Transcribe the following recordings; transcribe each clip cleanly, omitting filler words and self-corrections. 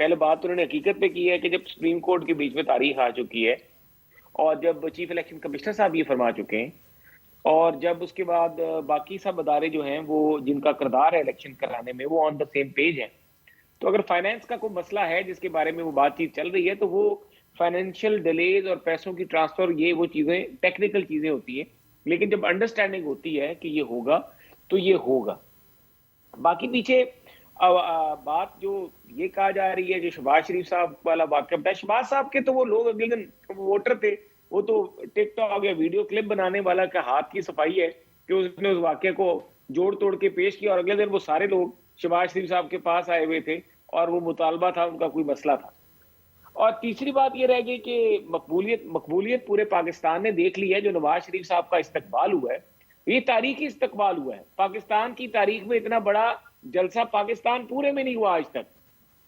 پہلے بات انہوں نے حقیقت پہ کی ہے کہ جب سپریم کورٹ کے بیچ میں تاریخ آ چکی ہے اور جب چیف الیکشن کمشنر صاحب یہ فرما چکے ہیں اور جب اس کے بعد باقی سب ادارے جو ہیں وہ جن کا کردار ہے الیکشن کرانے میں وہ آن دا سیم پیج ہیں، تو اگر فائنینس کا کوئی مسئلہ ہے جس کے بارے میں وہ بات چیت چل رہی ہے تو وہ فائنینشیل ڈیلیز اور پیسوں کی ٹرانسفر یہ وہ چیزیں ٹیکنیکل چیزیں ہوتی ہیں، لیکن جب انڈرسٹینڈنگ ہوتی ہے کہ یہ ہوگا تو یہ ہوگا۔ باقی پیچھے بات جو یہ کہا جا رہی ہے جو شہباز شریف صاحب والا واقعہ بتایا، شہباز صاحب کے تو وہ لوگ اگلے دن ووٹر تھے، وہ تو ٹک ٹاک یا ویڈیو کلپ بنانے والا کا ہاتھ کی صفائی ہے کہ اس نے اس واقعے کو جوڑ توڑ کے پیش کیا، اور اگلے دن وہ سارے لوگ شہباز شریف صاحب کے پاس آئے ہوئے تھے اور وہ مطالبہ تھا، ان کا کوئی مسئلہ تھا۔ اور تیسری بات یہ رہ گئی کہ مقبولیت پورے پاکستان نے دیکھ لی ہے۔ جو نواز شریف صاحب کا استقبال ہوا ہے یہ تاریخی استقبال ہوا ہے، پاکستان کی تاریخ میں اتنا بڑا جلسہ پاکستان پورے میں نہیں ہوا آج تک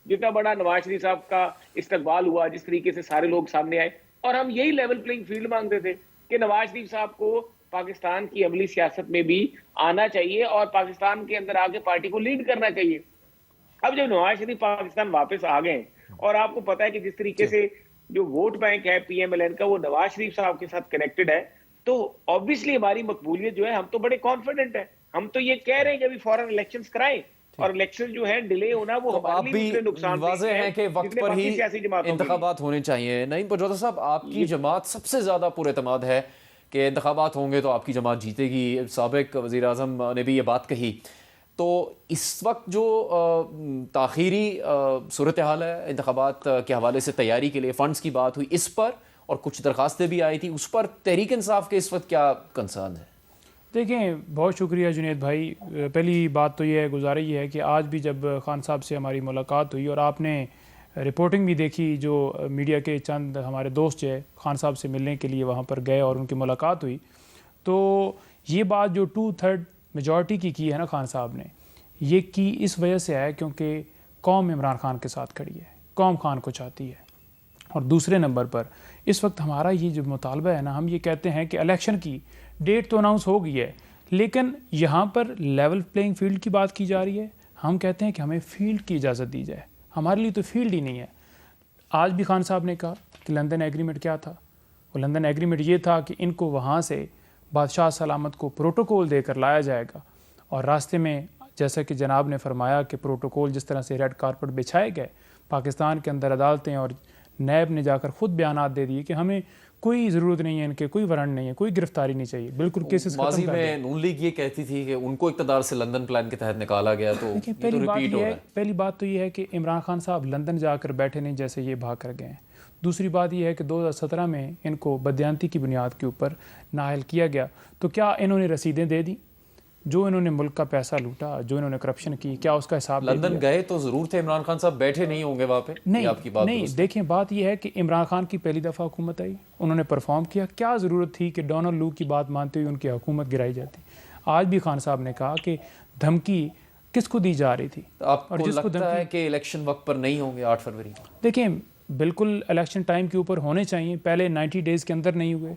جتنا بڑا نواز شریف صاحب کا استقبال ہوا، جس طریقے سے سارے لوگ سامنے آئے۔ اور ہم یہی لیول پلینگ فیلڈ مانگتے تھے کہ نواز شریف صاحب کو پاکستان کی عملی سیاست میں بھی آنا چاہیے اور پاکستان کے اندر آ کے پارٹی کو لیڈ کرنا چاہیے۔ اب جب نواز شریف پاکستان واپس آ گئے اور آپ کو پتا ہے کہ جس طریقے سے جو ووٹ بینک ہے پی ایم ایل این کا وہ نواز شریف صاحب کے ساتھ کنیکٹڈ ہے، تو آبویسلی ہماری مقبولیت جو ہے، ہم تو بڑے کانفیڈنٹ ہیں، ہم تو یہ کہہ رہے ہیں کہ ابھی فوراً الیکشنز کرائیں، اور الیکشن جو ہے ڈیلے ہونا وہ آپ ہمارے لیے نقصان واضح ہے کہ وقت پر ہی انتخابات ہونے چاہیے۔ نعیم پرجوتا صاحب، آپ کی جماعت سب سے زیادہ پر اعتماد ہے کہ انتخابات ہوں گے تو آپ کی جماعت جیتے گی، سابق وزیر اعظم نے بھی یہ بات کہی، تو اس وقت جو تاخیری صورتحال ہے انتخابات کے حوالے سے تیاری کے لیے فنڈز کی بات ہوئی، اس پر اور کچھ درخواستیں بھی آئی تھی، اس پر تحریک انصاف کے اس وقت کیا کنسرن ہے؟ دیکھیں، بہت شکریہ جنید بھائی۔ پہلی بات تو یہ ہے، گزارش یہ ہے کہ آج بھی جب خان صاحب سے ہماری ملاقات ہوئی اور آپ نے رپورٹنگ بھی دیکھی، جو میڈیا کے چند ہمارے دوست جو ہے خان صاحب سے ملنے کے لیے وہاں پر گئے اور ان کی ملاقات ہوئی، تو یہ بات جو 2/3 میجورٹی کی ہے نا خان صاحب نے، یہ کی اس وجہ سے ہے کیونکہ قوم عمران خان کے ساتھ کھڑی ہے، قوم خان کو چاہتی ہے۔ اور دوسرے نمبر پر اس وقت ہمارا یہ جو مطالبہ ہے نا، ہم یہ کہتے ہیں کہ الیکشن کی ڈیٹ تو اناؤنس ہو گئی ہے، لیکن یہاں پر لیول پلینگ فیلڈ کی بات کی جا رہی ہے۔ ہم کہتے ہیں کہ ہمیں فیلڈ کی اجازت دی جائے، ہمارے لیے تو فیلڈ ہی نہیں ہے۔ آج بھی خان صاحب نے کہا کہ لندن ایگریمنٹ کیا تھا، وہ لندن ایگریمنٹ یہ تھا کہ ان کو وہاں سے بادشاہ سلامت کو پروٹوکول دے کر لایا جائے گا، اور راستے میں جیسا کہ جناب نے فرمایا کہ پروٹوکول جس طرح سے ریڈ کارپٹ بچھائے گئے، پاکستان کے اندر عدالتیں اور نیب نے جا کر خود بیانات دے دیے کہ ہمیں کوئی ضرورت نہیں ہے، ان کے کوئی وارنٹ نہیں ہے، کوئی گرفتاری نہیں چاہیے، بالکل کیسز ختم ماضی کر میں دیں۔ نون لیگ یہ کہتی تھی کہ ان کو اقتدار سے لندن پلان کے تحت نکالا گیا، تو یہ تو ریپیٹ ہو رہا ہے۔ پہلی بات تو یہ ہے کہ عمران خان صاحب لندن جا کر بیٹھے نہیں جیسے یہ بھاگ کر گئے ہیں۔ دوسری بات یہ ہے کہ 2017 میں ان کو بدیانتی کی بنیاد کے اوپر نااہل کیا گیا، تو کیا انہوں نے رسیدیں دے دی؟ جو انہوں نے ملک کا پیسہ لوٹا، جو انہوں نے کرپشن کی، کیا اس کا حساب دے دیا؟ لندن گئے تو ضرور تھے، عمران خان صاحب بیٹھے نہیں ہوں گے وہاں پہ؟ نہیں، دیکھیں بات یہ ہے کہ عمران خان کی پہلی دفعہ حکومت آئی، انہوں نے پرفارم کیا، کیا ضرورت تھی کہ ڈونلڈ لو کی بات مانتے ہوئے ان کی حکومت گرائی جاتی؟ آج بھی خان صاحب نے کہا کہ دھمکی کس کو دی جا رہی تھی؟ آپ کو لگتا ہے کہ الیکشن وقت پر نہیں ہوں گے 8 فروری کو؟ دیکھیں، بالکل الیکشن ٹائم کے اوپر ہونے چاہیے، پہلے 90 ڈیز کے اندر نہیں ہوئے،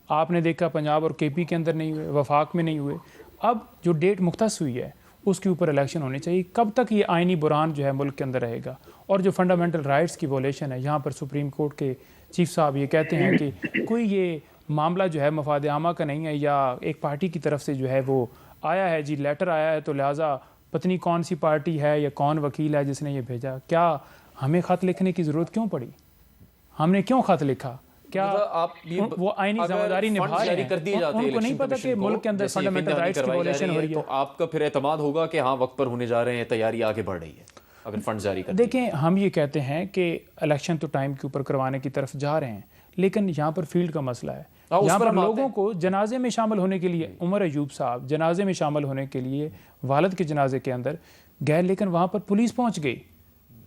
آپ نے دیکھا پنجاب اور کے پی کے اندر نہیں ہوئے، وفاق میں نہیں ہوئے، اب جو ڈیٹ مختص ہوئی ہے اس کے اوپر الیکشن ہونے چاہیے۔ کب تک یہ آئینی بحران جو ہے ملک کے اندر رہے گا؟ اور جو فنڈامنٹل رائٹس کی ویولیشن ہے، یہاں پر سپریم کورٹ کے چیف صاحب یہ کہتے ہیں کہ کوئی یہ معاملہ جو ہے مفاد عامہ کا نہیں ہے، یا ایک پارٹی کی طرف سے جو ہے وہ آیا ہے، جی لیٹر آیا ہے، تو لہٰذا پتنی کون سی پارٹی ہے یا کون وکیل ہے جس نے یہ بھیجا، کیا ہمیں خط لکھنے کی ضرورت کیوں پڑی؟ ہم نے کیوں خط لکھا؟ کیا وہ آئینی ذمہ داری نبھا رہے ہیں؟ ان کو نہیں پتا کہ ملک کے اندر فنڈامنٹل رائٹس کی ویولیشن ہو رہی ہے؟ تو آپ کا پھر اعتماد ہوگا کہ ہاں وقت پر ہونے جا رہے ہیں، تیاری آگے بڑھ رہی ہے اگر فنڈ جاری کر؟ دیکھیں، ہم یہ کہتے ہیں کہ الیکشن تو ٹائم کے اوپر کروانے کی طرف جا رہے ہیں، لیکن یہاں پر فیلڈ کا مسئلہ ہے۔ یہاں پر لوگوں کو جنازے میں شامل ہونے کے لیے، عمر ایوب صاحب جنازے میں شامل ہونے کے لیے والد کے جنازے کے اندر گئے، لیکن وہاں پر پولیس پہنچ گئی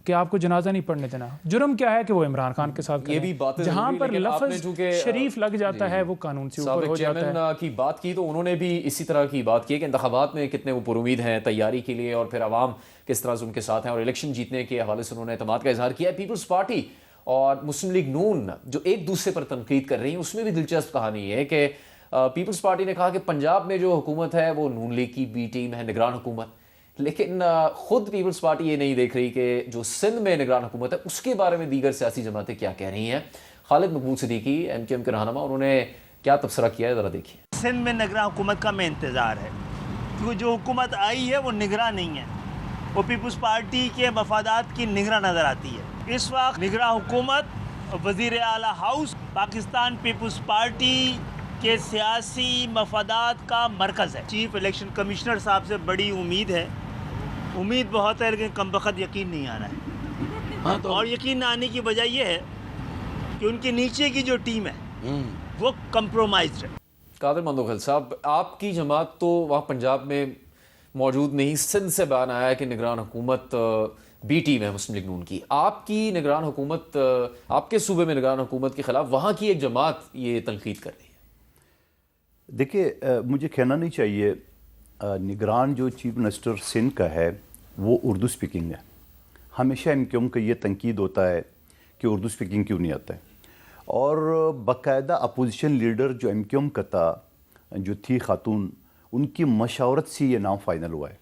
کہ آپ کو جنازہ نہیں پڑھنے دینا۔ جرم کیا ہے کہ وہ عمران خان کے ساتھ یہ بھی باتیں جہاں پر لفظ شریف لگ جاتا ہے وہ قانون سے اوپر ہو جاتا ہے۔ چیئرمین کی بات کی تو انہوں نے بھی اسی طرح کی بات کی کہ انتخابات میں کتنے وہ پر امید ہیں تیاری کے لیے، اور پھر عوام کس طرح سے ان کے ساتھ ہیں، اور الیکشن جیتنے کے حوالے سے انہوں نے اعتماد کا اظہار کیا ہے۔ پیپلز پارٹی اور مسلم لیگ نون جو ایک دوسرے پر تنقید کر رہی ہیں، اس میں بھی دلچسپ کہانی ہے کہ پیپلز پارٹی نے کہا کہ پنجاب میں جو حکومت ہے وہ نون لیگ کی بی ٹیم ہے، نگران حکومت، لیکن خود پیپلز پارٹی یہ نہیں دیکھ رہی کہ جو سندھ میں نگران حکومت ہے اس کے بارے میں دیگر سیاسی جماعتیں کیا کہہ رہی ہیں. خالد مقبول صدیقی ایم کیو ایم کے رہنما، انہوں نے کیا تبصرہ کیا ہے، ذرا دیکھیے. سندھ میں نگراں حکومت کا میں انتظار ہے، کیونکہ جو حکومت آئی ہے وہ نگراں نہیں ہے، وہ پیپلز پارٹی کے مفادات کی نگراں نظر آتی ہے. اس وقت نگراں حکومت وزیر اعلیٰ ہاؤس پاکستان پیپلز پارٹی کے سیاسی مفادات کا مرکز ہے. چیف الیکشن کمشنر صاحب سے بڑی امید ہے، امید بہت ہے لیکن کم بخت یقین نہیں آ رہا ہے. اور یقین نہ آنے کی وجہ یہ ہے کہ ان کے نیچے کی جو ٹیم ہے وہ کمپرومائزڈ ہے. قادر مندوخیل صاحب، آپ کی جماعت تو وہاں پنجاب میں موجود نہیں، سندھ سے بیان آیا ہے کہ نگران حکومت بی ٹیم ہے مسلم لیگ نون کی. آپ کی نگران حکومت، آپ کے صوبے میں نگران حکومت کے خلاف وہاں کی ایک جماعت یہ تنقید کر رہی ہے. دیکھیے، مجھے کہنا نہیں چاہیے، نگران جو چیف منسٹر سندھ کا ہے وہ اردو سپیکنگ ہے. ہمیشہ ایم کیو ایم کا یہ تنقید ہوتا ہے کہ اردو سپیکنگ کیوں نہیں آتا ہے، اور باقاعدہ اپوزیشن لیڈر جو ایم کیو ایم کا تھا، جو تھی خاتون، ان کی مشاورت سے یہ نام فائنل ہوا ہے.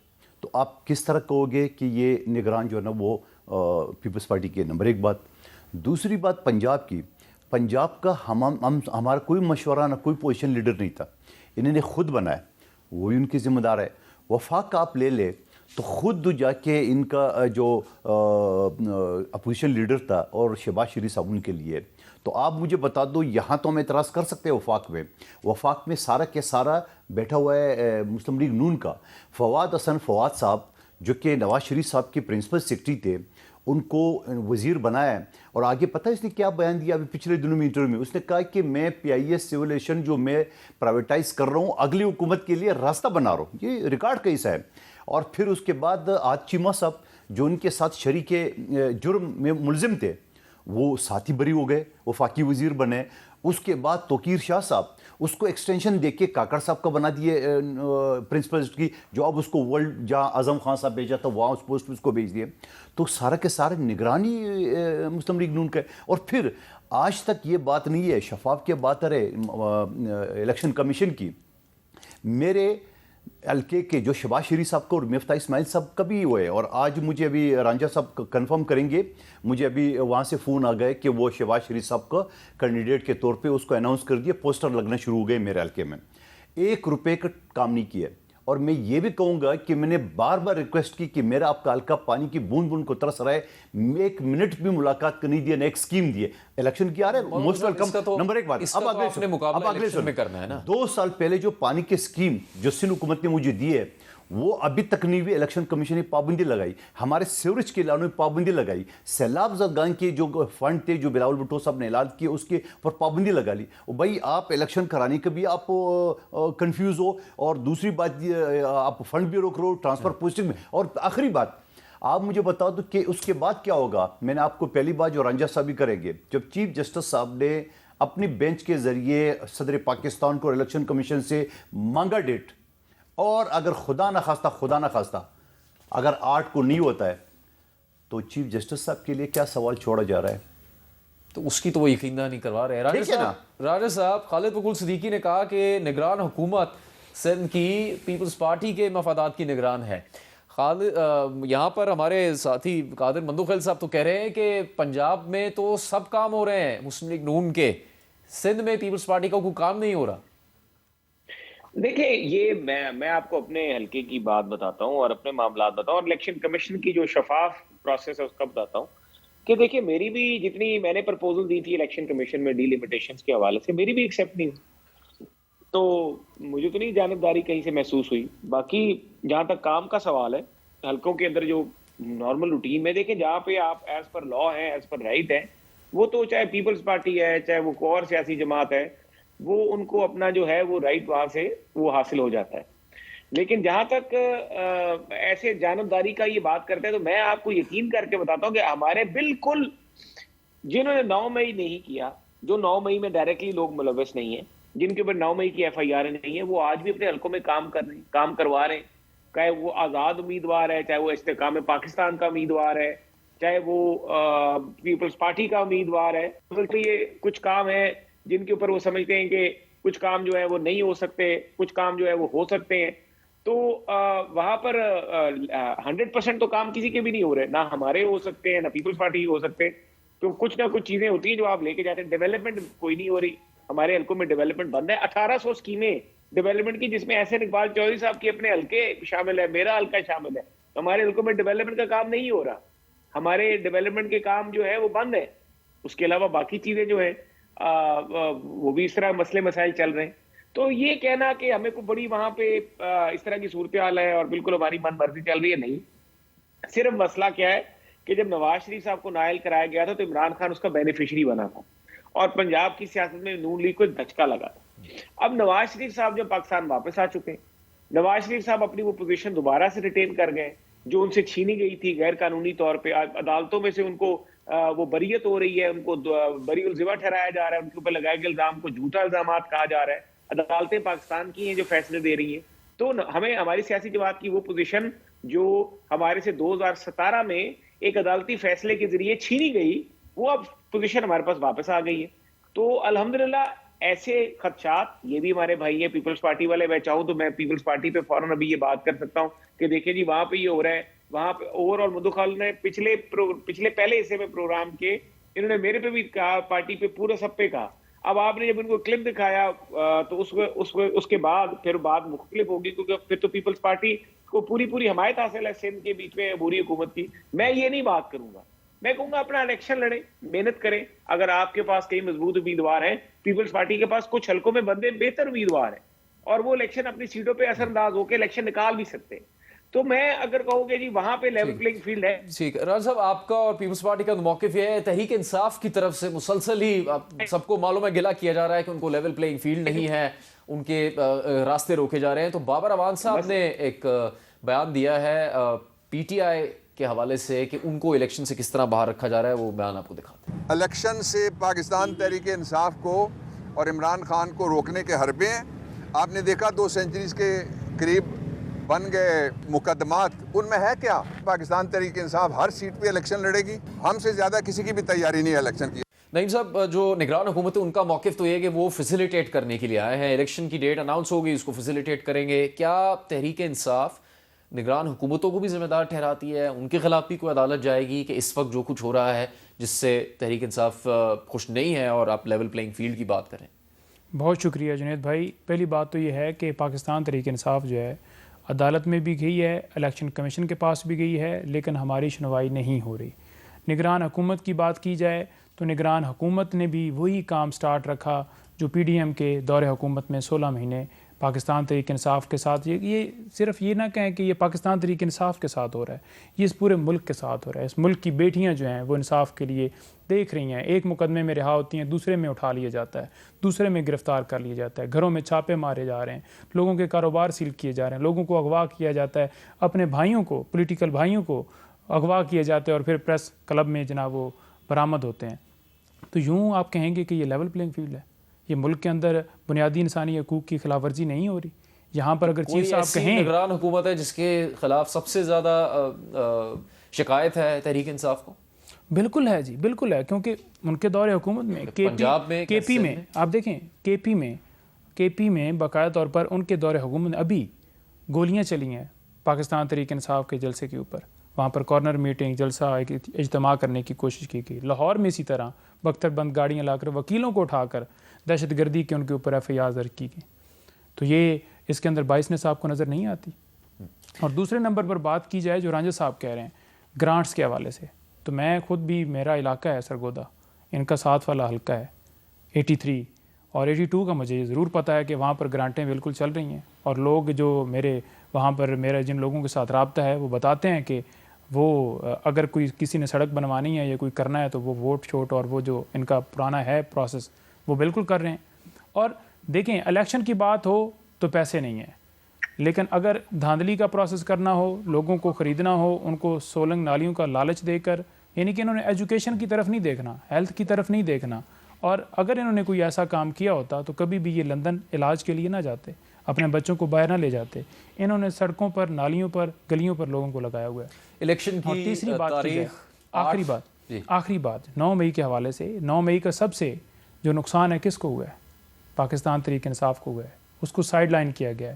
تو آپ کس طرح کہو گے کہ یہ نگران جو ہے نا وہ پیپلز پارٹی کے؟ نمبر ایک بات. دوسری بات پنجاب کی، پنجاب کا ہمارا کوئی مشورہ نہ کوئی پوزیشن لیڈر نہیں تھا، انہوں نے خود بنایا، وہی ان کی ذمہ دار ہے. وفاق کا آپ لے لے تو خود جا کے ان کا جو اپوزیشن لیڈر تھا اور شہباز شریف صاحب ان کے لیے، تو آپ مجھے بتا دو، یہاں تو ہم اعتراض کر سکتے ہیں وفاق میں سارا کے سارا بیٹھا ہوا ہے مسلم لیگ نون کا. فواد حسن فواد صاحب جو کہ نواز شریف صاحب کے پرنسپل سیکرٹری تھے، ان کو وزیر بنایا ہے. اور آگے پتہ ہے اس نے کیا بیان دیا ابھی پچھلے دنوں میں انٹرویو میں؟ اس نے کہا کہ میں پی آئی ایس سیولیشن جو میں پرائیویٹائز کر رہا ہوں، اگلی حکومت کے لیے راستہ بنا رہا ہوں. یہ ریکارڈ کیسا ہے. اور پھر اس کے بعد آج چیمہ صاحب جو ان کے ساتھ شریک جرم میں ملزم تھے، وہ ساتھی بری ہو گئے، وفاقی وزیر بنے. اس کے بعد توقیر شاہ صاحب، اس کو ایکسٹینشن دے کے کاکڑ صاحب کا بنا دیے پرنسپل کی جاب، اس کو ورلڈ جہاں اعظم خان صاحب بھیجا تھا وہاں اس پوسٹ اس کو بھیج دیے. تو سارا کے سارے نگرانی مسلم لیگ نون کا ہے. اور پھر آج تک یہ بات نہیں ہے شفاف کی بات ہے الیکشن کمیشن کی. میرے حلقے کے جو شہباز شریف صاحب کو اور مفتاح اسماعیل صاحب کا بھی ہوئے، اور آج مجھے ابھی رانجھا صاحب کنفرم کریں گے، مجھے ابھی وہاں سے فون آ گئے کہ وہ شہباز شریف صاحب کا کینڈیڈیٹ کے طور پہ اس کو اناؤنس کر دیا. پوسٹر لگنا شروع ہو گئے میرے حلقے میں. 1 روپے کا کام نہیں کیا. اور میں یہ بھی کہوں گا کہ میں نے بار بار ریکویسٹ کی کہ میرا آپ کا حلقہ پانی کی بوند بوند کو ترس رہا ہے، 1 منٹ بھی ملاقات کا نہیں دیا، نہ ایک اسکیم دیے. الیکشن کی آ رہا ہے، موسٹ ویلکم. نمبر ایک بات، اب اگلے کرنا ہے نا. 2 سال پہلے جو پانی کی اسکیم جو سندھ حکومت نے مجھے دی ہے، وہ ابھی تک نہیں ہوئی. الیکشن کمیشن نے پابندی لگائی، ہمارے سیوریج کے اعلانوں میں پابندی لگائی، سیلاب زدگان کے جو فنڈ تھے جو بلاول بھٹو صاحب نے اعلان کیے اس کے پر پابندی لگا لی. بھائی آپ الیکشن کرانے کے بھی آپ کنفیوز ہو، اور دوسری بات آپ فنڈ بھی روک رہے ہو ٹرانسفر پوسٹنگ میں. اور آخری بات آپ مجھے بتا دو کہ اس کے بعد کیا ہوگا. میں نے آپ کو پہلی بات جو رانجھا صاحب بھی کریں گے، جب چیف جسٹس صاحب نے اپنی بینچ کے ذریعے صدر پاکستان کو الیکشن کمیشن سے مانگا ڈیٹ، اور اگر خدا نہ خواستہ اگر 8 کو نہیں ہوتا ہے تو چیف جسٹس صاحب کے لیے کیا سوال چھوڑا جا رہا ہے؟ تو اس کی تو وہ یقین نہیں کروا رہے ہیں. راجہ صاحب، خالد مقبول صدیقی نے کہا کہ نگران حکومت سندھ کی پیپلز پارٹی کے مفادات کی نگران ہے. یہاں پر ہمارے ساتھی قادر مندوخیل صاحب تو کہہ رہے ہیں کہ پنجاب میں تو سب کام ہو رہے ہیں مسلم لیگ نون کے، سندھ میں پیپلز پارٹی کا کوئی کام نہیں ہو رہا. دیکھیں، یہ میں آپ کو اپنے حلقے کی بات بتاتا ہوں اور اپنے معاملات بتاؤں، اور الیکشن کمیشن کی جو شفاف پروسیس ہے اس کا بتاتا ہوں کہ دیکھیں میری بھی جتنی میں نے پرپوزل دی تھی الیکشن کمیشن میں ڈی لیمیٹیشنز کے حوالے سے، میری بھی ایکسیپٹ نہیں ہوئی. تو مجھے تو نہیں جانبداری کہیں سے محسوس ہوئی. باقی جہاں تک کام کا سوال ہے، حلقوں کے اندر جو نارمل روٹین میں دیکھیں جہاں پہ آپ ایز پر لا ہیں، ایز پر رائٹ ہیں، وہ تو چاہے پیپلز پارٹی ہے، چاہے وہ کوئی اور سیاسی جماعت ہے، وہ ان کو اپنا جو ہے وہ رائٹ وہاں سے وہ حاصل ہو جاتا ہے. لیکن جہاں تک ایسے جانبداری کا یہ بات کرتے ہیں، تو میں آپ کو یقین کر کے بتاتا ہوں کہ ہمارے بالکل جنہوں نے 9 مئی نہیں کیا، جو 9 مئی میں ڈائریکٹلی لوگ ملوث نہیں ہیں، جن کے اوپر 9 مئی کی ایف آئی آر نہیں ہے، وہ آج بھی اپنے حلقوں میں کام کر رہے ہیں، کام کروا رہے ہیں. چاہے وہ آزاد امیدوار ہے، چاہے وہ استحکام پاکستان کا امیدوار ہے، چاہے وہ پیپلز پارٹی کا امیدوار ہے. یہ کچھ کام ہیں جن کے اوپر وہ سمجھتے ہیں کہ کچھ کام جو ہے وہ نہیں ہو سکتے، کچھ کام جو ہے وہ ہو سکتے ہیں. تو وہاں پر 100% تو کام کسی کے بھی نہیں ہو رہے, نہ ہمارے ہو سکتے ہیں, نہ پیپلز پارٹی ہو سکتے ہیں. تو کچھ نہ کچھ چیزیں ہوتی ہیں جو آپ لے کے جاتے ہیں. ڈیولپمنٹ کوئی نہیں ہو رہی, ہمارے حلقوں میں ڈیولپمنٹ بند ہے. 1800 اسکیمیں ڈیولپمنٹ کی, جس میں احسن اقبال چودھری صاحب کے اپنے حلقے شامل ہے, میرا حلقہ شامل ہے. ہمارے حلقوں میں ڈیولپمنٹ کا کام نہیں ہو رہا, ہمارے ڈیولپمنٹ کے کام جو ہے وہ بند ہے. اس کے علاوہ باقی چیزیں جو ہیں وہ بھی اس طرح مسئلے مسائل چل رہے ہیں. تو یہ کہنا کہ ہمیں کو بڑی وہاں پہ اس طرح کی صورتحال ہے اور بالکل ہماری من مرضی چل رہی ہے, نہیں. صرف مسئلہ کیا ہے کہ جب نواز شریف صاحب کو نائل کرایا گیا تھا تو عمران خان اس کا بینیفیشری بنا تھا اور پنجاب کی سیاست میں نون لیگ کو ایک دھچکا لگا تھا. اب نواز شریف صاحب جب پاکستان واپس آ چکے ہیں, نواز شریف صاحب اپنی وہ پوزیشن دوبارہ سے ریٹین کر گئے جو ان سے چھینی گئی تھی غیر قانونی طور پہ. عدالتوں میں سے ان کو وہ بریت ہو رہی ہے, ان کو بری الذمہ ٹھہرایا جا رہا ہے, ان کے اوپر لگائے گئے الزام کو جھوٹا الزامات کہا جا رہا ہے. عدالتیں پاکستان کی ہیں جو فیصلے دے رہی ہیں. تو ہمیں ہماری سیاسی جماعت کی وہ پوزیشن جو ہمارے سے 2017 میں ایک عدالتی فیصلے کے ذریعے چھینی گئی, وہ اب پوزیشن ہمارے پاس واپس آ گئی ہے. تو الحمدللہ ایسے خدشات, یہ بھی ہمارے بھائی ہیں پیپلز پارٹی والے, میں چاہوں تو میں پیپلز پارٹی پہ فوراً ابھی یہ بات کر سکتا ہوں کہ دیکھیں جی وہاں پہ یہ ہو رہا ہے, وہاں پہ اوور آل مدو خالد نے پچھلے پہلے حصے میں پروگرام کے انہوں نے میرے پہ بھی کہا, پارٹی پہ پورے سب پہ کہا. اب آپ نے جب ان کو کلپ دکھایا تو اس کے بعد پھر بات مختلف ہوگی, کیونکہ پھر تو پیپلز پارٹی کو پوری حمایت حاصل ہے سندھ کے بیچ میں عبوری حکومت کی. میں یہ نہیں بات کروں گا, میں کہوں گا اپنا الیکشن لڑیں, محنت کریں. اگر آپ کے پاس کئی مضبوط امیدوار ہیں, پیپلز پارٹی کے پاس کچھ حلقوں میں بندے بہتر امیدوار ہیں اور وہ الیکشن اپنی سیٹوں پہ اثر انداز ہو کے الیکشن نکال بھی سکتے ہیں. تو میں اگر کہوں گے جی وہاں پہ لیول پلینگ فیلڈ ہے. ٹھیک ہے رانا صاحب, آپ کا اور پیپلز پارٹی کا موقف یہ ہے, تحریک انصاف کی طرف سے مسلسل ہی سب کو معلوم ہے گلا کیا جا رہا ہے کہ ان کو لیول پلینگ فیلڈ نہیں ہے, ان کے راستے روکے جا رہے ہیں. تو بابر اعوان صاحب نے ایک بیان دیا ہے پی ٹی آئی کے حوالے سے کہ ان کو الیکشن سے کس طرح باہر رکھا جا رہا ہے, وہ بیان آپ کو دکھاتے ہیں. الیکشن سے پاکستان تحریک انصاف کو اور عمران خان کو روکنے کے حربے ہیں. آپ نے دیکھا 2 سینچریز کے قریب بن گئے مقدمات, ان میں ہے کیا؟ پاکستان تحریک انصاف ہر سیٹ پہ الیکشن لڑے گی, ہم سے زیادہ کسی کی بھی تیاری نہیں ہے الیکشن کی. نعیم صاحب, جو نگران حکومت ہے ان کا موقف تو یہ ہے کہ وہ فیسیلیٹیٹ کرنے کے لیے آئے ہیں, الیکشن کی ڈیٹ اناؤنس ہوگی, اس کو فیسیلیٹیٹ کریں گے. کیا تحریک انصاف نگران حکومتوں کو بھی ذمہ دار ٹھہراتی ہے, ان کے خلاف بھی کوئی عدالت جائے گی کہ اس وقت جو کچھ ہو رہا ہے جس سے تحریک انصاف خوش نہیں ہے اور آپ لیول پلینگ فیلڈ کی بات کریں؟ بہت شکریہ جنید بھائی. پہلی بات تو یہ ہے کہ پاکستان تحریک انصاف جو ہے عدالت میں بھی گئی ہے, الیکشن کمیشن کے پاس بھی گئی ہے, لیکن ہماری سنوائی نہیں ہو رہی. نگران حکومت کی بات کی جائے تو نگران حکومت نے بھی وہی کام سٹارٹ رکھا جو پی ڈی ایم کے دور حکومت میں 16 مہینے پاکستان تحریک انصاف کے ساتھ. یہ صرف یہ نہ کہیں کہ یہ پاکستان تحریک انصاف کے ساتھ ہو رہا ہے, یہ اس پورے ملک کے ساتھ ہو رہا ہے. اس ملک کی بیٹیاں جو ہیں وہ انصاف کے لیے دیکھ رہی ہیں, ایک مقدمے میں رہا ہوتی ہیں, دوسرے میں اٹھا لیا جاتا ہے, دوسرے میں گرفتار کر لیا جاتا ہے, گھروں میں چھاپے مارے جا رہے ہیں, لوگوں کے کاروبار سیل کیے جا رہے ہیں, لوگوں کو اغوا کیا جاتا ہے, اپنے بھائیوں کو, پولیٹیکل بھائیوں کو اغوا کیا جاتا ہے اور پھر پریس کلب میں جناب وہ برآمد ہوتے ہیں. تو یوں آپ کہیں گے کہ یہ لیول پلینگ فیلڈ ہے؟ یہ ملک کے اندر بنیادی انسانی حقوق کی خلاف ورزی نہیں ہو رہی؟ یہاں پر اگر چیف صاحب کہیں نگران حکومت ہے جس کے خلاف سب سے زیادہ شکایت ہے تحریک انصاف کو؟ بالکل ہے جی, بالکل ہے, کیونکہ ان کے دور حکومت میں کے پی میں آپ دیکھیں, کے پی میں باقاعدہ طور پر ان کے دور حکومت میں ابھی گولیاں چلی ہیں پاکستان تحریک انصاف کے جلسے کے اوپر. وہاں پر کارنر میٹنگ, جلسہ, اجتماع کرنے کی کوشش کی گئی. لاہور میں اسی طرح بختر بند گاڑیاں لا کر وکیلوں کو اٹھا کر دہشت گردی کے ان کے اوپر ایف آئی آر درج کی گئی. تو یہ اس کے اندر باعث صاحب کو نظر نہیں آتی. اور دوسرے نمبر پر بات کی جائے جو رانجھا صاحب کہہ رہے ہیں گرانٹس کے حوالے سے, تو میں خود بھی, میرا علاقہ ہے سرگودا, ان کا 7 والا حلقہ ہے 83 اور 82 کا مجھے یہ ضرور پتہ ہے کہ وہاں پر گرانٹیں بالکل چل رہی ہیں. اور لوگ جو میرے وہاں پر میرا جن لوگوں کے ساتھ رابطہ ہے وہ بتاتے ہیں کہ وہ اگر کوئی کسی نے سڑک بنوانی ہے یا کوئی کرنا ہے تو وہ ووٹ چھوٹ اور وہ جو ان کا پرانا ہے پروسیس وہ بالکل کر رہے ہیں. اور دیکھیں الیکشن کی بات ہو تو پیسے نہیں ہیں, لیکن اگر دھاندلی کا پروسیس کرنا ہو, لوگوں کو خریدنا ہو, ان کو سولنگ نالیوں کا لالچ دے کر, یعنی کہ انہوں نے ایجوکیشن کی طرف نہیں دیکھنا, ہیلتھ کی طرف نہیں دیکھنا, اور اگر انہوں نے کوئی ایسا کام کیا ہوتا تو کبھی بھی یہ لندن علاج کے لیے نہ جاتے, اپنے بچوں کو باہر نہ لے جاتے. انہوں نے سڑکوں پر, نالیوں پر, گلیوں پر لوگوں کو لگایا ہوا ہے. الیکشن کی تیسری بات تاریخ, آخری بات 9 مئی کے حوالے سے, 9 مئی کا سب سے جو نقصان ہے کس کو ہوا ہے؟ پاکستان تحریک انصاف کو ہوا ہے. اس کو سائیڈ لائن کیا گیا ہے.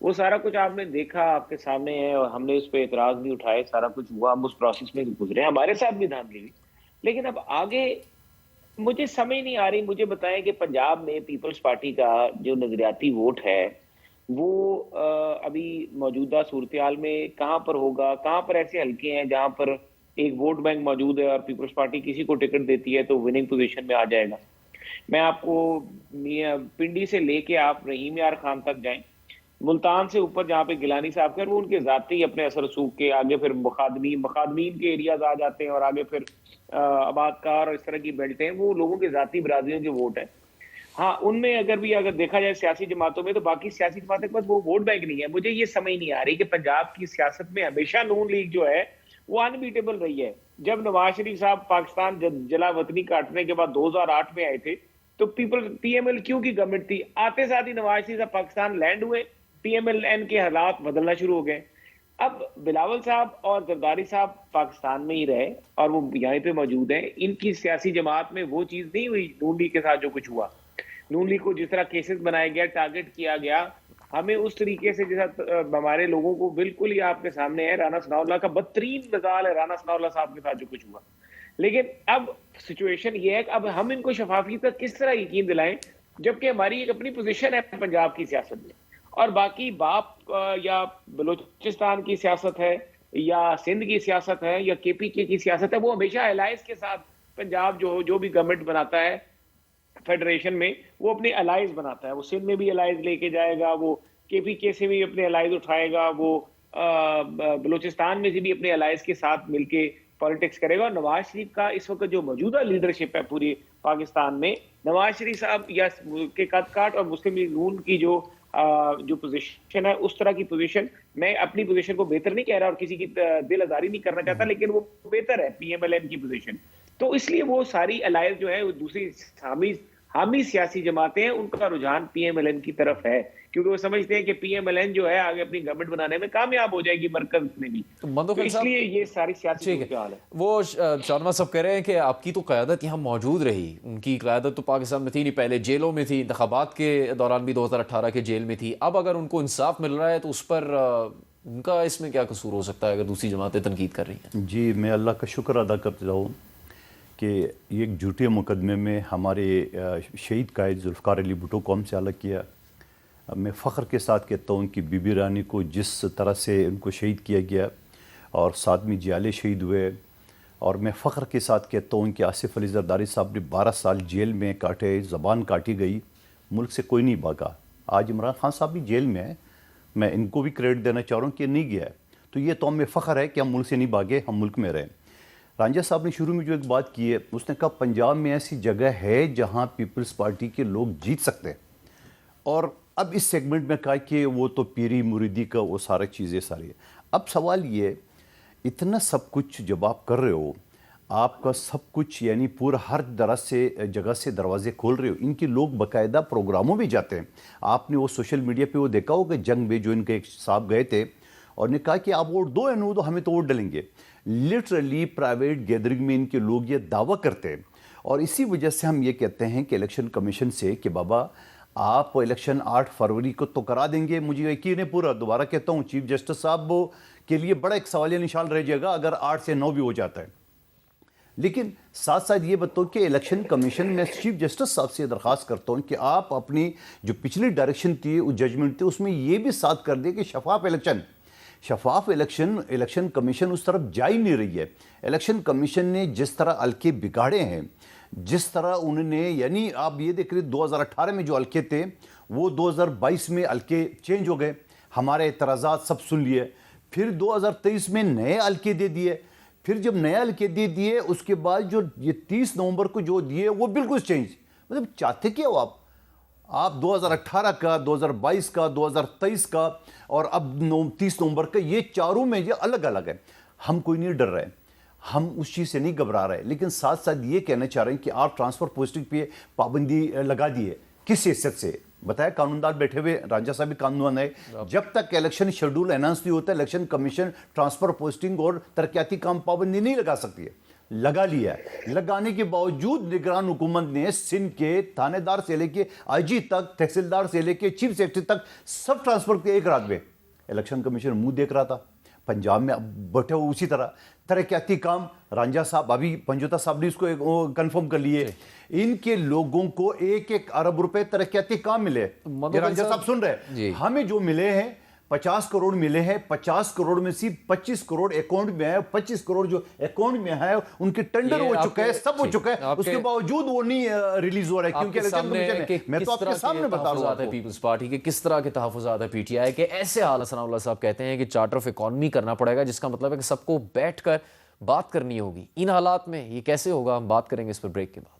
وہ سارا کچھ آپ نے دیکھا، آپ کے سامنے ہے، اور ہم نے اس پہ اعتراض بھی اٹھائے، سارا کچھ ہوا، ہم اس پروسیس میں گزرے، ہمارے ساتھ بھی دھاندلی ہوئی. لیکن اب آگے مجھے سمجھ نہیں آ رہی. مجھے بتائیں کہ پنجاب میں پیپلز پارٹی کا جو نظریاتی ووٹ ہے وہ ابھی موجودہ صورتحال میں کہاں پر ہوگا؟ کہاں پر ایسے حلقے ہیں جہاں پر ایک ووٹ بینک موجود ہے اور پیپلز پارٹی کسی کو ٹکٹ دیتی ہے تو وننگ پوزیشن میں آ جائے گا؟ میں آپ کو پنڈی سے لے کے آپ رحیم یار خان تک جائیں، ملتان سے اوپر جہاں پہ گیلانی صاحب کے، وہ ان کے ذاتی اپنے اثر رسوخ کے، آگے پھر مخادمین کے ایریاز آ جاتے ہیں، اور آگے پھر آباد کار اور اس طرح کی بیلٹیں، وہ لوگوں کے ذاتی برادریوں کے ووٹ ہیں. ہاں ان میں اگر دیکھا جائے سیاسی جماعتوں میں، تو باقی سیاسی جماعتوں کے پاس وہ ووٹ بینک نہیں ہے. مجھے یہ سمجھ نہیں آ رہی کہ پنجاب کی سیاست میں ہمیشہ نون لیگ جو ہے وہ انبیٹیبل رہی ہے. جب نواز شریف صاحب پاکستان جلا وطنی کاٹنے کے بعد 2008 میں آئے تھے تو پی ایم ایل کیو کی گورنمنٹ تھی، آتے ساتھ ہی نواز شریف صاحب پاکستان لینڈ ہوئے، پی ایم ایل این کے حالات بدلنا شروع ہو گئے. اب بلاول صاحب اور زرداری صاحب پاکستان میں ہی رہے اور وہ یہیں پہ موجود ہیں. ان کی سیاسی جماعت میں وہ چیز نہیں ہوئی نون لیگ کے ساتھ جو کچھ ہوا. نون لیگ کو جس طرح کیسز بنایا گیا، ٹارگٹ کیا گیا، ہمیں اس طریقے سے جیسا ہمارے لوگوں کو بالکل ہی آپ کے سامنے ہے. رانا ثناء اللہ کا بدترین مثال ہے رانا ثناء اللہ صاحب کے ساتھ جو کچھ ہوا. لیکن اب سچویشن یہ ہے کہ اب ہم ان کو شفافیت کا کس طرح یقین دلائیں جبکہ ہماری ایک اپنی پوزیشن ہے پنجاب کی سیاست میں، اور باقی باپ یا بلوچستان کی سیاست ہے یا سندھ کی سیاست ہے یا کے پی کے کی سیاست ہے، وہ ہمیشہ الائز کے ساتھ پنجاب جو بھی گورنمنٹ بناتا ہے فیڈریشن میں، وہ اپنے الائز بناتا ہے. وہ سندھ میں بھی الائز لے کے جائے گا، وہ کے پی کے سے بھی اپنے الائز اٹھائے گا، وہ بلوچستان میں سے بھی اپنے الائز کے ساتھ مل کے پالیٹکس کرے گا. اور نواز شریف کا اس وقت جو موجودہ لیڈرشپ ہے پوری پاکستان میں، نواز شریف صاحب یا کے قد کاٹ اور مسلم لیگ نون کی جو پوزیشن ہے، اس طرح کی پوزیشن، میں اپنی پوزیشن کو بہتر نہیں کہہ رہا اور کسی کی دل آزاری نہیں کرنا چاہتا، لیکن وہ بہتر ہے پی ایم ایل این کی پوزیشن. تو اس لیے وہ ساری الائز جو ہے وہ دوسری حامی سیاسی جماعتیں ہیں، ان کا رجحان پی ایم ایل این کی طرف ہے، کیونکہ وہ سمجھتے ہیں کہ پی ایم ایل این جو ہے آگے اپنی گورنمنٹ بنانے میں کامیاب ہو جائے گی مرکز میں بھی. تو اس لیے یہ ساری سیاسی صورتحال ہے. وہ شاہنواز صاحب کہہ رہے ہیں کہ آپ کی تو قیادت یہاں موجود رہی، ان کی قیادت تو پاکستان میں تھی نہیں، پہلے جیلوں میں تھی، انتخابات کے دوران بھی 2018 کے جیل میں تھی. اب اگر ان کو انصاف مل رہا ہے تو اس پر ان کا اس میں کیا قصور ہو سکتا ہے اگر دوسری جماعتیں تنقید کر رہی ہیں؟ جی میں اللہ کا شکر ادا کرتا ہوں کہ یہ ایک جھوٹے مقدمے میں ہمارے شہید قائد ذوالفقار علی بھٹو کو ہم سے الگ کیا. میں فخر کے ساتھ کہتا ہوں کہ بی بی رانی کو جس طرح سے ان کو شہید کیا گیا اور ساتویں جیالے شہید ہوئے، اور میں فخر کے ساتھ کہتا ہوں کہ آصف علی زرداری صاحب نے 12 سال جیل میں کاٹے، زبان کاٹی گئی، ملک سے کوئی نہیں بھاگا. آج عمران خان صاحب بھی جیل میں ہیں، میں ان کو بھی کریڈٹ دینا چاہ رہا ہوں کہ نہیں گیا ہے. تو یہ تو ہمیں فخر ہے کہ ہم ملک سے نہیں بھاگے، ہم ملک میں رہیں. رانجھا صاحب نے شروع میں جو ایک بات کی ہے، اس نے کہا پنجاب میں ایسی جگہ ہے جہاں پیپلز پارٹی کے لوگ جیت سکتے ہیں، اور اب اس سیگمنٹ میں کہا کہ وہ تو پیری مریدی کا وہ سارا چیزیں ساری ہے. اب سوال یہ، اتنا سب کچھ جب آپ کر رہے ہو، آپ کا سب کچھ یعنی پورا ہر طرح سے جگہ سے دروازے کھول رہے ہو، ان کے لوگ باقاعدہ پروگراموں میں جاتے ہیں. آپ نے وہ سوشل میڈیا پہ وہ دیکھا ہو کہ جنگ میں جو ان کے ایک صاحب گئے تھے اور نے کہا کہ آپ ووٹ دو یا نو دو، ہمیں تو ووٹ ڈلیں گے. لٹرلی پرائیویٹ گیدرنگ میں ان کے لوگ یہ دعویٰ کرتے ہیں. اور اسی وجہ سے ہم یہ کہتے ہیں کہ الیکشن کمیشن سے کہ بابا آپ الیکشن 8 فروری کو تو کرا دیں گے. مجھے یقین ہے پورا، دوبارہ کہتا ہوں، چیف جسٹس صاحب کے لیے بڑا ایک سوالیہ نشان رہ جائے گا اگر 8 سے 9 بھی ہو جاتا ہے. لیکن ساتھ ساتھ یہ بتاؤ کہ الیکشن کمیشن میں چیف جسٹس صاحب سے درخواست کرتا ہوں کہ آپ اپنی جو پچھلی ڈائریکشن تھی، ججمنٹ تھی، اس میں یہ بھی ساتھ کر دیں کہ شفاف الیکشن کمیشن اس طرف جا ہی نہیں رہی ہے. الیکشن کمیشن نے جس طرح حلقے بگاڑے ہیں، جس طرح انہوں نے، یعنی آپ یہ دیکھ رہے 2018 میں جو حلقے تھے وہ 2022 میں حلقے چینج ہو گئے، ہمارے اعتراضات سب سن لیے، پھر 2023 میں نئے حلقے دے دیے، پھر جب نیا حلقے دے دیے اس کے بعد جو یہ 30 نومبر کو جو دیے وہ بالکل چینج. مطلب چاہتے کیا ہو آپ 2018 کا، 2022 کا، 2023 کا اور اب 30 نومبر کا، یہ چاروں میں یہ الگ الگ ہے. ہم کوئی نہیں ڈر رہے، ہم اس چیز سے نہیں گھبرا رہے، لیکن ساتھ ساتھ یہ کہنا چاہ رہے ہیں کہ آپ ٹرانسفر پوسٹنگ پہ پابندی لگا دیے. کس حیثیت سے بتایا؟ قانون دان بیٹھے ہوئے، رانجھا صاحب بھی قانون ہے، جب تک الیکشن شیڈول اناؤنس نہیں ہوتا الیکشن کمیشن ٹرانسفر پوسٹنگ اور ترقیاتی کام پابندی نہیں لگا سکتی ہے. لگا لیا ہے. لگانے کے باوجود نگران حکومت نے سندھ کے تھانے دار سے لے کے آئی جی تک, تحصیلدار سے لے کے چیف سیکرٹری تک سب ٹرانسفر کے ایک رات میں. الیکشن کمیشن منہ دیکھ رہا تھا. پنجاب میں بیٹھے ہوئے اسی طرح ترقیاتی کام رانجھا صاحب, ابھی پنجوتا صاحب نے اس کو کنفرم کر لیے. ان کے لوگوں کو 1-1 ارب روپے ترقیاتی کام ملے. یہ رانجھا صاحب سن رہے, ہمیں جو ملے ہیں 50 کروڑ ملے ہیں. 50 کروڑ میں سے 25 کروڑ اکاؤنٹ میں ہے. 25 کروڑ جو اکاؤنٹ میں ہے ان کے ٹینڈر ہو چکا ہے, سب ہو چکا ہے. اس کے باوجود وہ نہیں ریلیز ہو رہا ہے کیونکہ الیکشن کمیشن ہے. میں تو آپ کے سامنے بتا رہا ہوں. پیپلز پارٹی کے کس طرح کے تحفظات ہیں پی ٹی آئی کے؟ ایسے حال ثناء اللہ صاحب کہتے ہیں کہ چارٹر آف اکانومی کرنا پڑے گا, جس کا مطلب ہے کہ سب کو بیٹھ کر بات کرنی ہوگی. ان حالات میں یہ کیسے ہوگا؟ ہم بات کریں گے اس پر بریک کے بعد.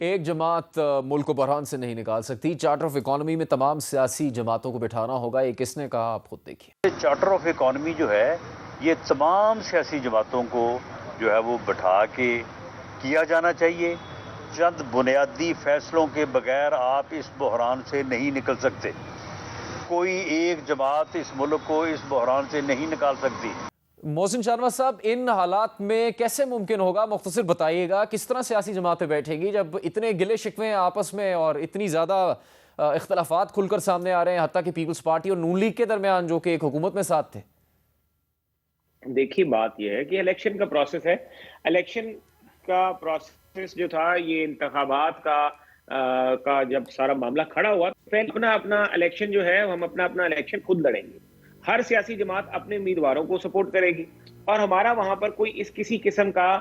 ایک جماعت ملک کو بحران سے نہیں نکال سکتی. چارٹر آف اکانومی میں تمام سیاسی جماعتوں کو بٹھانا ہوگا. یہ کس نے کہا, آپ خود دیکھیے. چارٹر آف اکانومی جو ہے یہ تمام سیاسی جماعتوں کو جو ہے وہ بٹھا کے کیا جانا چاہیے. چند بنیادی فیصلوں کے بغیر آپ اس بحران سے نہیں نکل سکتے. کوئی ایک جماعت اس ملک کو اس بحران سے نہیں نکال سکتی. محسن شاہنواز صاحب, ان حالات میں کیسے ممکن ہوگا؟ مختصر بتائیے گا. کس طرح سیاسی جماعتیں بیٹھیں گی جب اتنے گلے شکوے آپس میں اور اتنی زیادہ اختلافات کھل کر سامنے آ رہے ہیں, حتیٰ کہ پیپلز پارٹی اور نون لیگ کے درمیان جو کہ ایک حکومت میں ساتھ تھے؟ دیکھیے بات یہ ہے کہ الیکشن کا پروسیس ہے. الیکشن کا پروسیس جو تھا, یہ انتخابات کا جب سارا معاملہ کھڑا ہوا, پہلے اپنا الیکشن جو ہے ہم اپنا الیکشن خود لڑیں گے. ہر سیاسی جماعت اپنے امیدواروں کو سپورٹ کرے گی اور ہمارا وہاں پر کوئی کسی قسم کا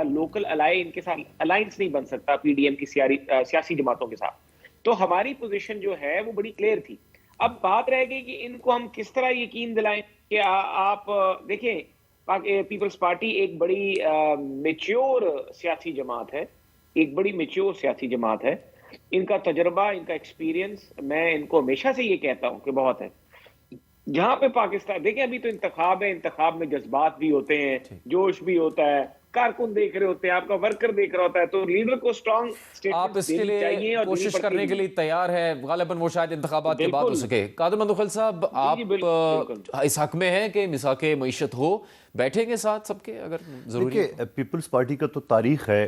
لوکل ان کے ساتھ الائنس نہیں بن سکتا پی ڈی ایم کی سیاسی جماعتوں کے ساتھ. تو ہماری پوزیشن جو ہے وہ بڑی کلیئر تھی. اب بات رہ گئی کہ ان کو ہم کس طرح یقین دلائیں کہ آپ دیکھیں, پیپلز پارٹی ایک بڑی میچیور سیاسی جماعت ہے, ایک بڑی میچیور سیاسی جماعت ہے. ان کا تجربہ, ان کا ایکسپیرینس, میں ان کو ہمیشہ سے یہ کہتا ہوں کہ بہت ہے. جہاں پہ پاکستان دیکھیں, ابھی تو انتخاب ہے, انتخاب میں جذبات بھی ہوتے ہیں, جوش بھی ہوتا ہے, کارکن دیکھ رہے ہوتے ہیں, آپ کا ورکر دیکھ رہا ہوتا ہے, تو لیڈر کو اسٹرانگ آپ اس کے لیے کوشش کرنے کے لیے تیار ہے. غالباً وہ شاید انتخابات کے بعد ہو سکے. قادر مندوخیل صاحب, آپ اس حق میں ہیں کہ مساق معیشت ہو, بیٹھیں گے ساتھ سب کے اگر ضروری؟ دیکھیے, پیپلز پارٹی کا تو تاریخ ہے,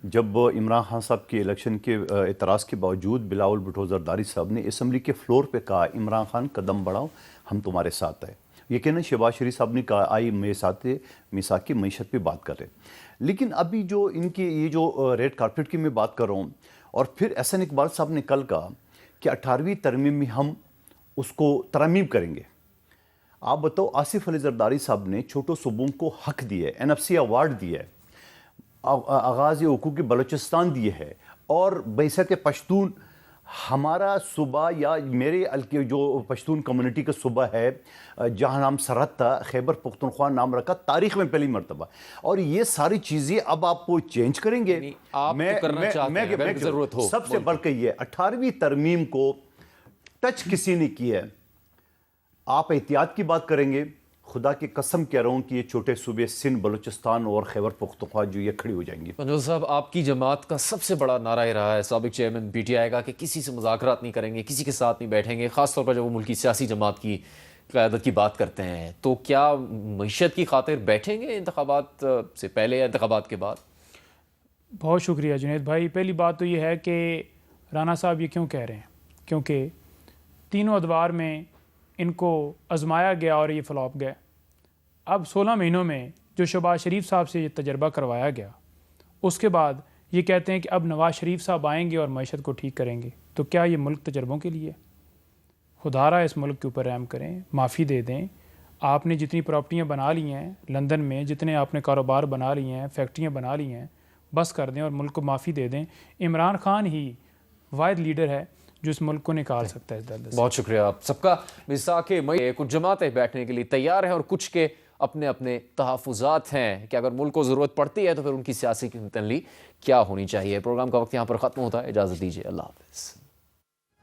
جب عمران خان صاحب کے الیکشن کے اعتراض کے باوجود بلاول بھٹو زرداری صاحب نے اسمبلی کے فلور پہ کہا, عمران خان قدم بڑھاؤ, ہم تمہارے ساتھ ہیں. یقیناً شہباز شریف صاحب نے کہا آئی میرے ساتھ میثاق کی معیشت پہ بات کر رہے. لیکن ابھی جو ان کی یہ جو ریڈ کارپیٹ کی میں بات کر رہا ہوں, اور پھر احسن اقبال صاحب نے کل کہا کہ 18ویں ترمیم میں ہم اس کو ترمیم کریں گے. آپ بتاؤ, آصف علی زرداری صاحب نے چھوٹوں صوبوں کو حق دیا ہے, NFC ایوارڈ دیا ہے, آغاز حقوق بلوچستان دیے ہے, اور بعثت پشتون ہمارا صوبہ یا میرے جو پشتون کمیونٹی کا صوبہ ہے جہاں نام سرحد تھا, خیبر پختونخوا نام رکھا تاریخ میں پہلی مرتبہ. اور یہ ساری چیزیں اب آپ کو چینج کریں گے. سب سے بڑھ کے یہ 18ویں ترمیم کو ٹچ کسی نے کی ہے. آپ احتیاط کی بات کریں گے, خدا کی قسم کہہ رہا ہوں کہ یہ چھوٹے صوبے سندھ, بلوچستان اور خیبر پختونخوا جو یہ کھڑی ہو جائیں گی. منظور صاحب, آپ کی جماعت کا سب سے بڑا نعرہ رہا ہے, سابق چیئرمین پی ٹی آئی کا, کہ کسی سے مذاکرات نہیں کریں گے, کسی کے ساتھ نہیں بیٹھیں گے, خاص طور پر جب وہ ملکی سیاسی جماعت کی قیادت کی بات کرتے ہیں. تو کیا معیشت کی خاطر بیٹھیں گے انتخابات سے پہلے یا انتخابات کے بعد؟ بہت شکریہ جنید بھائی. پہلی بات تو یہ ہے کہ رانا صاحب یہ کیوں کہہ رہے ہیں, کیونکہ تینوں ادوار میں ان کو آزمایا گیا اور یہ فلاپ گئے. اب 16 مہینوں میں جو شہباز شریف صاحب سے یہ تجربہ کروایا گیا, اس کے بعد یہ کہتے ہیں کہ اب نواز شریف صاحب آئیں گے اور معیشت کو ٹھیک کریں گے. تو کیا یہ ملک تجربوں کے لیے؟ خدا رہا اس ملک کے اوپر رحم کریں, معافی دے دیں. آپ نے جتنی پراپرٹیاں بنا لی ہیں لندن میں, جتنے آپ نے کاروبار بنا لی ہیں, فیکٹریاں بنا لی ہیں, بس کر دیں اور ملک کو معافی دے دیں. عمران خان ہی واحد لیڈر ہے جو اس ملک کو نکال سکتا ہے اس دلدل سے. بہت شکریہ آپ سب کا. میثاق کچھ جماعتیں بیٹھنے کے لیے تیار ہیں اور کچھ کے اپنے اپنے تحفظات ہیں کہ اگر ملک کو ضرورت پڑتی ہے تو پھر ان کی سیاسی تنلی کیا ہونی چاہیے. پروگرام کا وقت یہاں پر ختم ہوتا ہے, اجازت دیجیے, اللہ حافظ.